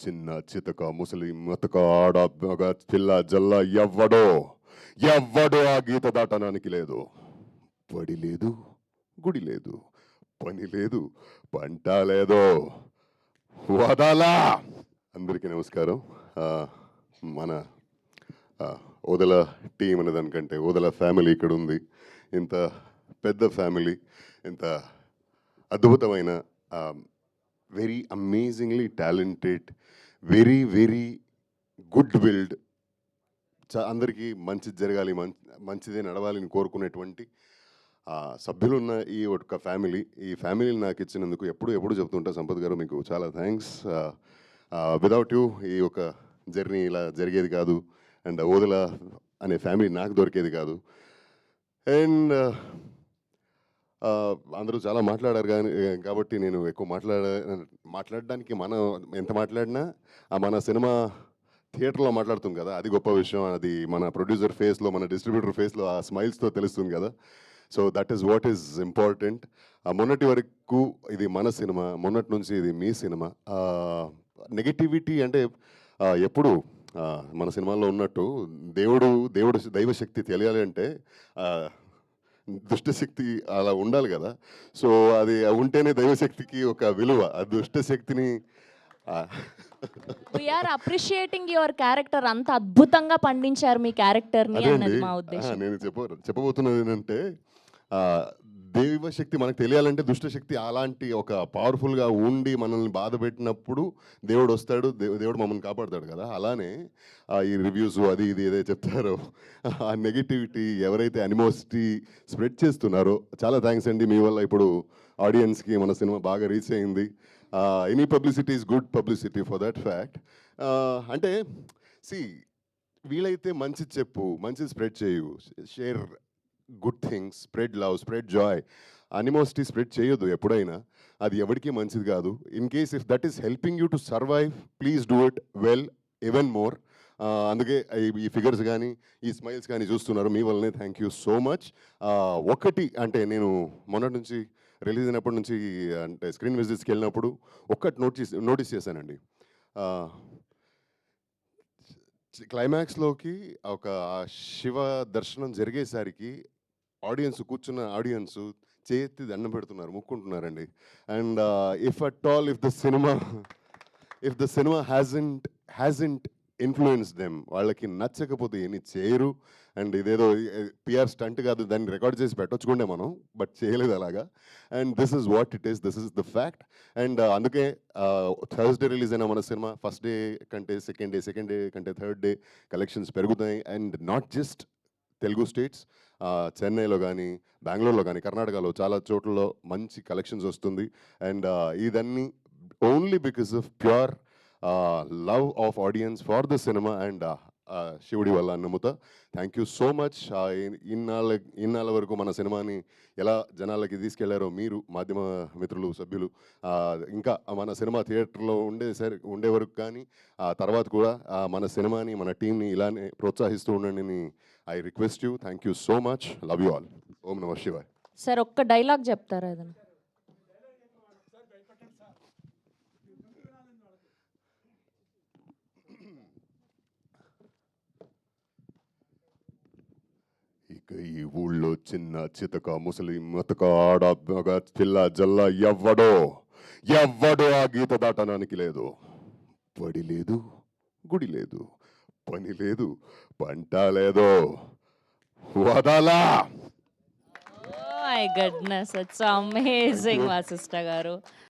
చిన్న చితక ముసలి మతక ఆడ మగ పిల్ల జల్ల ఎవ్వడో ఆ గీత దాటడానికి లేదు. పడి లేదు, గుడి లేదు, పని లేదు, పంట లేదో, వదలా. అందరికీ నమస్కారం. ఆ, మన ఓదల టీం అనే దానికంటే ఓదల ఫ్యామిలీ ఇక్కడ ఉంది. ఇంత పెద్ద ఫ్యామిలీ, ఇంత అద్భుతమైన, very amazingly talented, very good wild, అందరికీ మంచి జరగాలి, మంచిదే నడవాలని కోరుకునేటువంటి సభ్యులు ఉన్న ఈ ఒక ఫ్యామిలీ. ఈ ఫ్యామిలీని నాకు ఇచ్చినందుకు ఎప్పుడు చెప్తుంటా, సంపత్ గారు మీకు చాలా థ్యాంక్స్. విదౌట్ యూ ఈ ఒక జర్నీ ఇలా జరిగేది కాదు, అండ్ ఓదల అనే ఫ్యామిలీ నాకు దొరికేది కాదు. అండ్ అందరూ చాలా మాట్లాడారు కానీ కాబట్టి నేను ఎక్కువ మాట్లాడడానికి మనం ఎంత మాట్లాడినా మన సినిమా థియేటర్లో మాట్లాడుతుంది కదా, అది గొప్ప విషయం. అది మన ప్రొడ్యూసర్ ఫేస్లో, మన డిస్ట్రిబ్యూటర్ ఫేస్లో ఆ స్మైల్స్తో తెలుస్తుంది కదా. So that is what is important. మొన్నటి వరకు ఇది మన సినిమా, మొన్నటి నుంచి ఇది మీ సినిమా. నెగటివిటీ అంటే ఎప్పుడు మన సినిమాల్లో ఉన్నట్టు దైవశక్తి తెలియాలి అంటే దుష్టశక్తి అలా ఉండాలి కదా. సో అది ఉంటేనే దైవశక్తికి ఒక విలువ. ఆ దుష్టశక్తిని వీఆర్ అప్రిషియేటింగ్ యువర్ క్యారెక్టర్. అంత అద్భుతంగా పండించారు మీ క్యారెక్టర్ని అన్నది మా ఉద్దేశం. నేను చెప్పబోతున్నది ఏంటంటే, దైవశక్తి మనకు తెలియాలంటే దుష్టశక్తి అలాంటి ఒక పవర్ఫుల్గా ఉండి మనల్ని బాధ పెట్టినప్పుడు దేవుడు వస్తాడు, దేవుడు మమ్మల్ని కాపాడుతాడు కదా. అలానే ఈ రివ్యూస్ అది ఇది ఏదైతే చెప్తారో ఆ నెగిటివిటీ, ఎవరైతే అనిమోసిటీ స్ప్రెడ్ చేస్తున్నారో, చాలా థ్యాంక్స్ అండి. మీ వల్ల ఇప్పుడు ఆడియన్స్కి మన సినిమా బాగా రీచ్ అయింది. Any publicity is good publicity for that fact. అంటే వీలైతే మంచి చెప్పు, మంచి స్ప్రెడ్ చేయు, share good things, spread love, spread joy. Animosity spread చేయొద్దు ఎప్పుడైనా, అది ఎవరికి మంచిది కాదు. In case if that is helping you to survive, please do it well, even more. అందుకే ఈ ఫిగర్స్ కానీ ఈ స్మైల్స్ కానీ చూస్తున్నారు, మీ వల్లనే. Thank you so much. ఒకటి అంటే నేను మొన్నటి నుంచి రిలీజ్ అయినప్పటి నుంచి అంటే స్క్రీన్ విజిట్స్కి వెళ్ళినప్పుడు ఒక్కటి నోటీస్ చేశానండి. క్లైమాక్స్లోకి ఒక శివ దర్శనం జరిగేసరికి కూర్చున్న ఆడియన్స్ చేతి దండం పెడుతున్నారు, ముక్కుంటున్నారండి. And if the cinema hasn't influence them, వాళ్ళకి నచ్చకపోతే ఏమి చేయరు. అండ్ ఇదేదో పిఆర్ స్టంట్ కాదు, దాన్ని రికార్డ్ చేసి పెట్టొచ్చుకుండే మనం, బట్ చేయలేదు అలాగా. And this is what it is, this is the fact. And అందుకే థర్స్డే రిలీజ్ అయిన మన సినిమా ఫస్ట్ డే కంటే సెకండ్ డే కంటే థర్డ్ డే కలెక్షన్స్ పెరుగుతాయి. And not just Telugu states, చెన్నైలో కానీ, బెంగళూరులో కానీ, కర్ణాటకలో చాలా చోట్లలో మంచి కలెక్షన్స్ వస్తుంది. అండ్ ఇదన్నీ only because of pure love of audience for the cinema and శివుడి వల్ల నమ్ముతా. Thank you so much. ఇన్నాళ్ళ వరకు మన సినిమాని ఎలా జనాలకి తీసుకెళ్లారో మీరు, మాధ్యమ మిత్రులు, సభ్యులు, ఇంకా మన సినిమా థియేటర్లో ఉండే వరకు కానీ తర్వాత కూడా మన సినిమాని, మన టీంని ఇలానే ప్రోత్సహిస్తూ ఉండండి. I request you. Thank you so much. Love you all. ఓం నమః శివాయ్. సార్ ఒక్క డైలాగ్ చెప్తారా ఏదైనా? ఇక ఈ ఊళ్ళో చిన్న చితక ముసలి మతక ఆడ మగ పిల్ల జల్ల ఎవ్వడో ఆ గీత దాటడానికి లేదు. పడి లేదు, గుడి లేదు, పని లేదు, పంట లేదో, వదలా. మై గుడ్నెస్, ఇట్స్ అమేజింగ్ మా సిస్టర్ గారు.